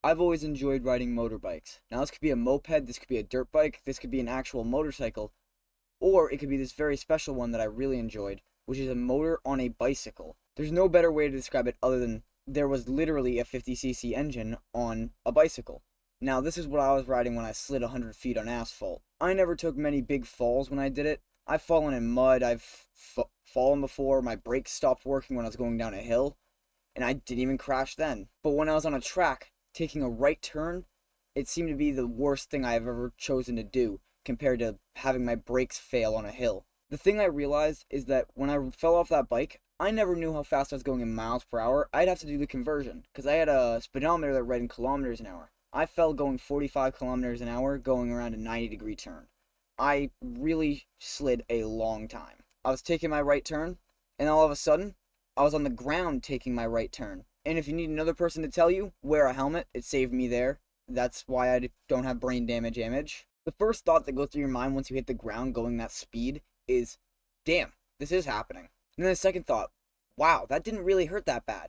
I've always enjoyed riding motorbikes. Now, this could be a moped, this could be a dirt bike, this could be an actual motorcycle, or it could be this very special one that I really enjoyed, which is a motor on a bicycle. There's no better way to describe it other than there was literally a 50cc engine on a bicycle. Now, this is what I was riding when I slid 100 feet on asphalt. I never took many big falls when I did it. I've fallen in mud, I've fallen before, my brakes stopped working when I was going down a hill, and I didn't even crash then. But when I was on a track, taking a right turn, it seemed to be the worst thing I have ever chosen to do compared to having my brakes fail on a hill. The thing I realized is that when I fell off that bike, I never knew how fast I was going in miles per hour. I'd have to do the conversion because I had a speedometer that read in kilometers an hour. I fell going 45 kilometers an hour going around a 90-degree turn. I really slid a long time. I was taking my right turn, and all of a sudden, I was on the ground taking my right turn. And if you need another person to tell you, wear a helmet. It saved me there. That's why I don't have brain damage. The first thought that goes through your mind once you hit the ground going that speed is, damn, this is happening. And then the second thought, wow, that didn't really hurt that bad.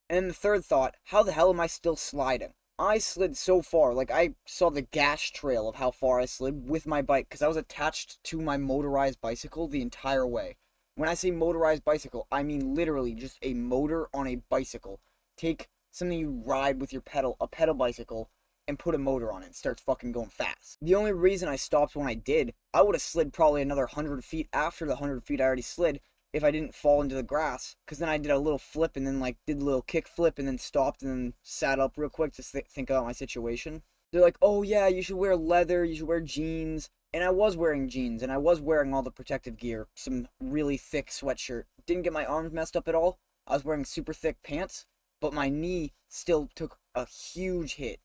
And then the third thought, how the hell am I still sliding? I slid so far, like I saw the gash trail of how far I slid with my bike because I was attached to my motorized bicycle the entire way. When I say motorized bicycle, I mean literally just a motor on a bicycle. Take something you ride with your pedal, a pedal bicycle, and put a motor on it and starts fucking going fast. The only reason I stopped when I did, I would have slid probably another 100 feet after the 100 feet I already slid if I didn't fall into the grass. Because then I did a little flip and then like did a little kick flip and then stopped and then sat up real quick to think about my situation. They're like, oh yeah, you should wear leather, you should wear jeans. And I was wearing jeans and I was wearing all the protective gear, some really thick sweatshirt. Didn't get my arms messed up at all. I was wearing super thick pants, but my knee still took a huge hit.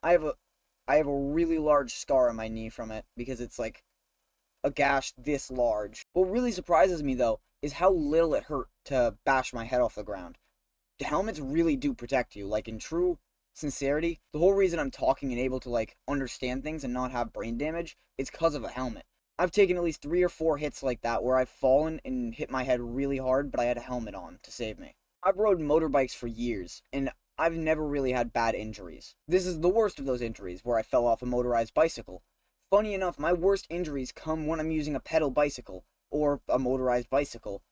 I have a really large scar on my knee from it because it's like a gash this large. What really surprises me though is how little it hurt to bash my head off the ground. The helmets really do protect you. Like in true sincerity, the whole reason I'm talking and able to like understand things and not have brain damage is because of a helmet. I've taken at least 3 or 4 hits like that where I've fallen and hit my head really hard, but I had a helmet on to save me. I've rode motorbikes for years, and I've never really had bad injuries. This is the worst of those injuries, where I fell off a motorized bicycle. Funny enough, my worst injuries come when I'm using a pedal bicycle, or a motorized bicycle.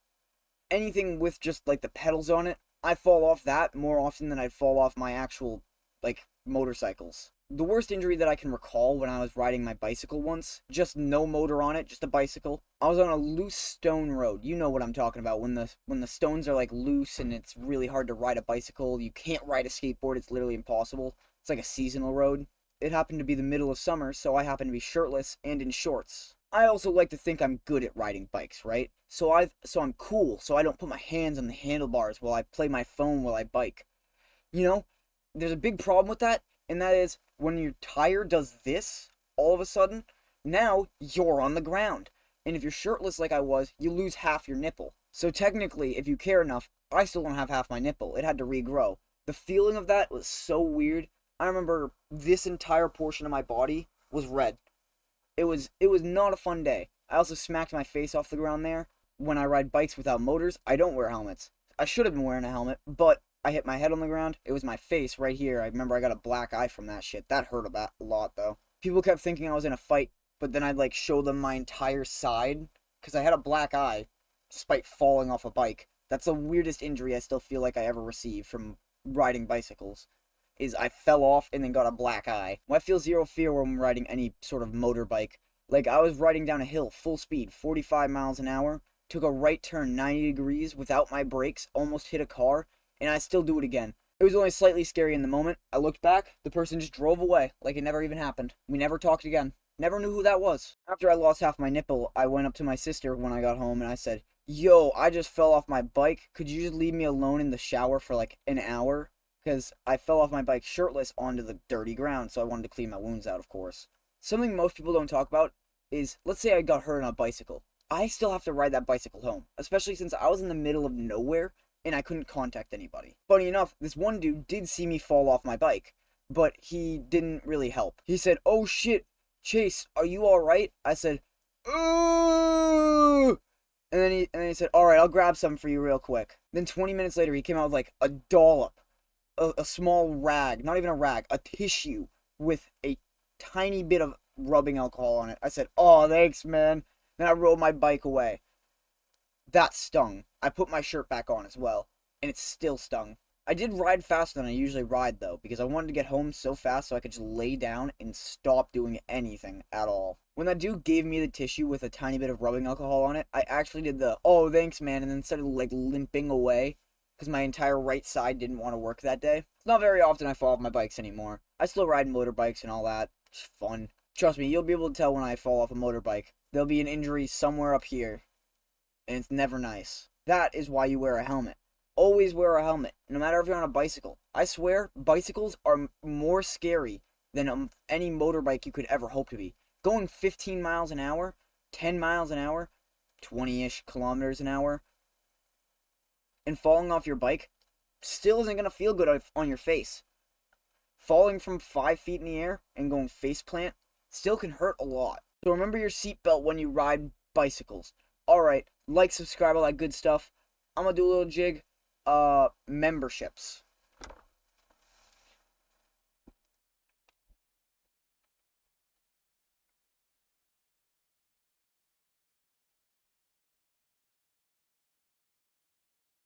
Anything with just, like, the pedals on it, I fall off that more often than I'd fall off my actual, like, motorcycles. The worst injury that I can recall when I was riding my bicycle once, just no motor on it, just a bicycle. I was on a loose stone road. You know what I'm talking about, when the stones are like loose and it's really hard to ride a bicycle. You can't ride a skateboard, it's literally impossible. It's like a seasonal road. It happened to be the middle of summer, so I happened to be shirtless and in shorts. I also like to think I'm good at riding bikes, right? So I'm cool, so I don't put my hands on the handlebars while I play my phone while I bike. You know, there's a big problem with that, and that is when your tire does this, all of a sudden, now you're on the ground. And if you're shirtless like I was, you lose half your nipple. So technically, if you care enough, I still don't have half my nipple. It had to regrow. The feeling of that was so weird. I remember this entire portion of my body was red. It was not a fun day. I also smacked my face off the ground there. When I ride bikes without motors, I don't wear helmets. I should have been wearing a helmet, but I hit my head on the ground. It was my face right here. I remember I got a black eye from that shit. That hurt a lot, though. People kept thinking I was in a fight, but then I'd, like, show them my entire side, because I had a black eye, despite falling off a bike. That's the weirdest injury I still feel like I ever received from riding bicycles, is I fell off and then got a black eye. I feel zero fear when I'm riding any sort of motorbike. Like, I was riding down a hill, full speed, 45 miles an hour, took a right turn 90 degrees without my brakes, almost hit a car, and I still do it again. It was only slightly scary in the moment. I looked back, the person just drove away, like it never even happened. We never talked again. Never knew who that was. After I lost half my nipple, I went up to my sister when I got home and I said, yo, I just fell off my bike. Could you just leave me alone in the shower for like an hour? Because I fell off my bike shirtless onto the dirty ground, so I wanted to clean my wounds out, of course. Something most people don't talk about is, let's say I got hurt on a bicycle. I still have to ride that bicycle home, especially since I was in the middle of nowhere and I couldn't contact anybody. Funny enough, this one dude did see me fall off my bike, but he didn't really help. He said, oh shit, Chase, are you alright? I said, ooh! And then he said, alright, I'll grab some for you real quick. Then 20 minutes later, he came out with like a dollop a small rag, not even a rag, a tissue with a tiny bit of rubbing alcohol on it. I said, "Oh, thanks, man." Then I rode my bike away. That stung. I put my shirt back on as well, and it still stung. I did ride faster than I usually ride, though, because I wanted to get home so fast so I could just lay down and stop doing anything at all. When that dude gave me the tissue with a tiny bit of rubbing alcohol on it, I actually did the, "Oh, thanks, man," and then started, like, limping away, because my entire right side didn't want to work that day. It's not very often I fall off my bikes anymore. I still ride motorbikes and all that. It's fun. Trust me, you'll be able to tell when I fall off a motorbike. There'll be an injury somewhere up here, and it's never nice. That is why you wear a helmet. Always wear a helmet, no matter if you're on a bicycle. I swear, bicycles are more scary than any motorbike you could ever hope to be. Going 15 miles an hour, 10 miles an hour, 20-ish kilometers an hour, and falling off your bike still isn't going to feel good on your face. Falling from 5 feet in the air and going face plant still can hurt a lot. So remember your seatbelt when you ride bicycles. Alright, like, subscribe, all that good stuff. I'm going to do a little jig. Memberships.